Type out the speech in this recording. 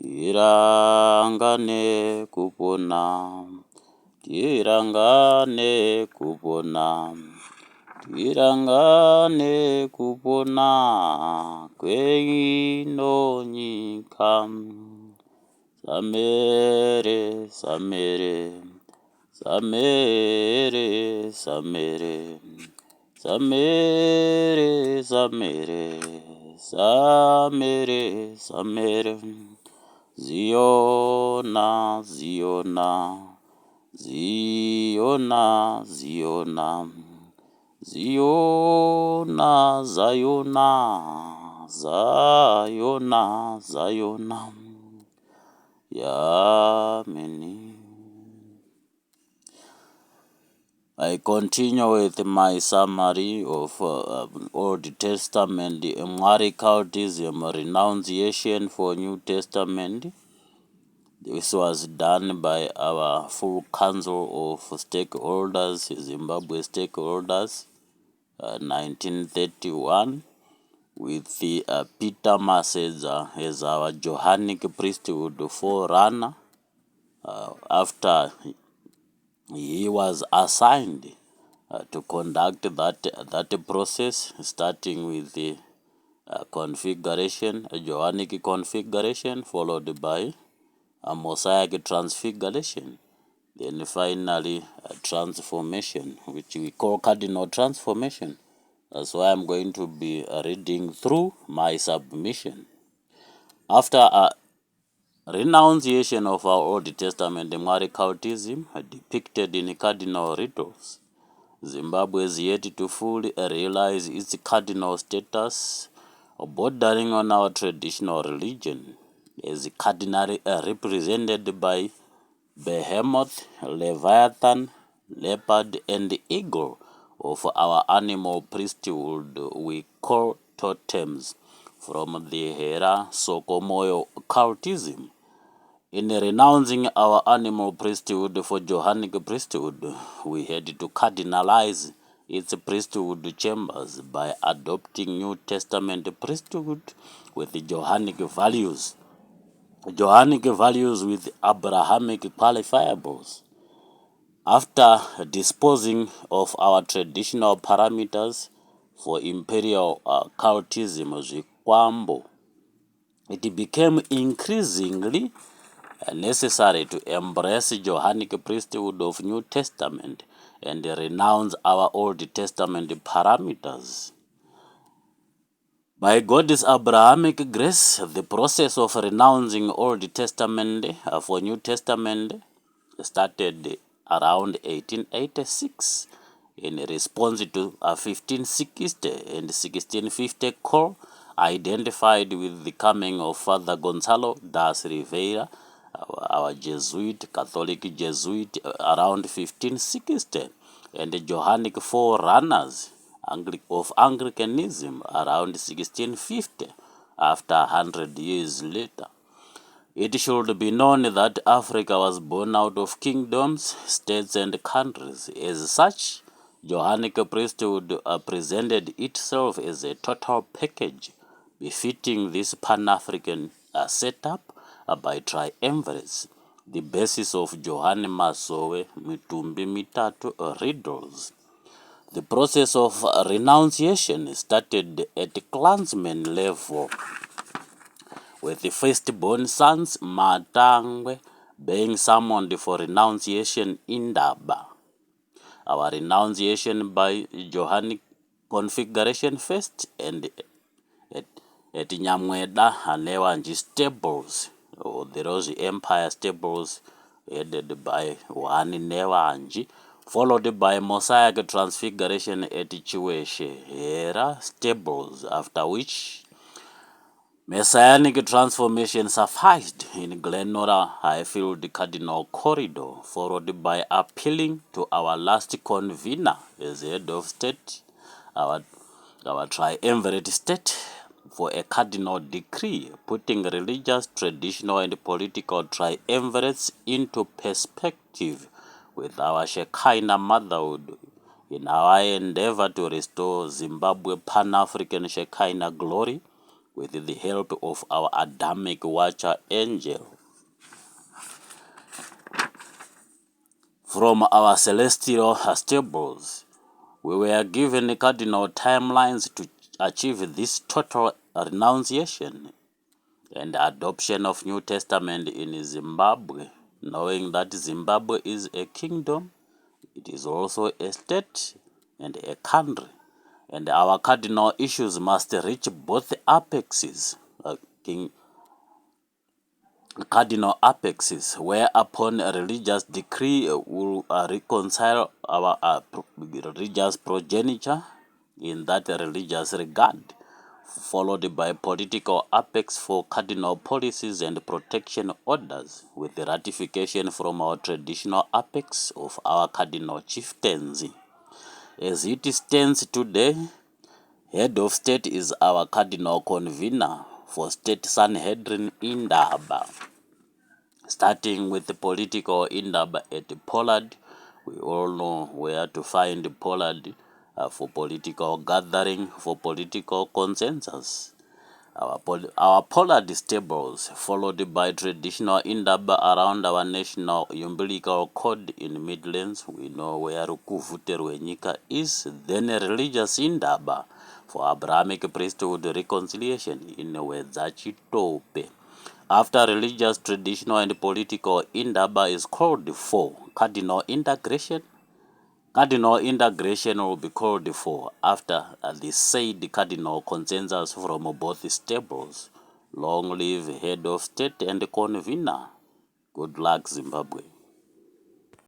tirangane kupona, tirangane kupona, tirangane kupona kweino nyika. Samere, samere, samere, samere, samere, samere, samere, samere. Ziona, Ziona, Ziona, Ziona, Ziona, Ziona, Ziona, Ziona. Yameni. I continue with my summary of Old Testament, mitigation, renounciation for New Testament. This was done by our full council of stakeholders, Zimbabwe stakeholders, 1931, with the Peter Masowe as our Johanic priesthood forerunner. After he was assigned to conduct that process, starting with the configuration, a Johanic configuration, followed by a Mosaic transfiguration, then finally a transformation, which we call cardinal transformation. That's why I'm going to be reading through my submission. After a renunciation of our Old Testament mitigation depicted in cardinal rituals, Zimbabwe is yet to fully realize its cardinal status, bordering on our traditional religion, as cardinally represented by behemoth, leviathan, leopard, and eagle of our animal priesthood we call totems from the Hera Sokomoyo cultism. In renouncing our animal priesthood for Johanic priesthood, we had to cardinalize its priesthood chambers by adopting New Testament priesthood with Johanic values. Johanic values with Abrahamic qualifiables. After disposing of our traditional parameters for imperial cultism, Zikwambo, it became increasingly necessary to embrace Johanic priesthood of New Testament and renounce our Old Testament parameters. By God's Abrahamic grace, the process of renouncing Old Testament for New Testament started around 1886 in response to a 1560 and 1650 call identified with the coming of Father Gonzalo das Rivera, our Jesuit, Catholic Jesuit, around 1560, and the Johanic forerunners of Anglicanism around 1650, after 100 years later. It should be known that Africa was born out of kingdoms, states, and countries. As such, Johanic priesthood presented itself as a total package befitting this Pan-African setup by triumvirates, the basis of Johane Masowe Mitumbi Mitatu riddles. The process of renunciation started at clansman level, with the firstborn sons Matangwe being summoned for renunciation in Daba. Our renunciation by Johanic configuration first, and at Nyamweda Hanewanji stables, or the Rose Empire stables, headed by Wani Newanji, followed by Mosaic transfiguration at Chiweshe Hera stables, after which Messianic transformation sufficed in Glenora Highfield Cardinal Corridor, followed by appealing to our last convener as head of state, our triumvirate state, for a cardinal decree putting religious, traditional, and political triumvirates into perspective with our Shekinah motherhood in our endeavor to restore Zimbabwe Pan-African Shekinah glory with the help of our Adamic watcher angel. From our celestial stables, we were given cardinal timelines to achieve this total renunciation and adoption of New Testament in Zimbabwe, knowing that Zimbabwe is a kingdom, it is also a state and a country, and our cardinal issues must reach both apexes, cardinal apexes, whereupon a religious decree will reconcile our religious progeniture in that religious regard, followed by political apex for cardinal policies and protection orders, with the ratification from our traditional apex of our cardinal chieftains. As it stands today, head of state is our cardinal convener for State Sanhedrin Indaba. Starting with the political Indaba at Pollard, we all know where to find Pollard for political gathering, for political consensus. Our Pollard stables, followed by traditional Indaba around our national umbilical cord in Midlands, we know where Rukuvute Rwenyika is, then a religious Indaba for Abrahamic priesthood reconciliation in Wedzachitope. After religious, traditional, and political Indaba is called for cardinal integration. Cardinal integration will be called for after the said cardinal consensus from both stables. Long live head of state and convener. Good luck, Zimbabwe.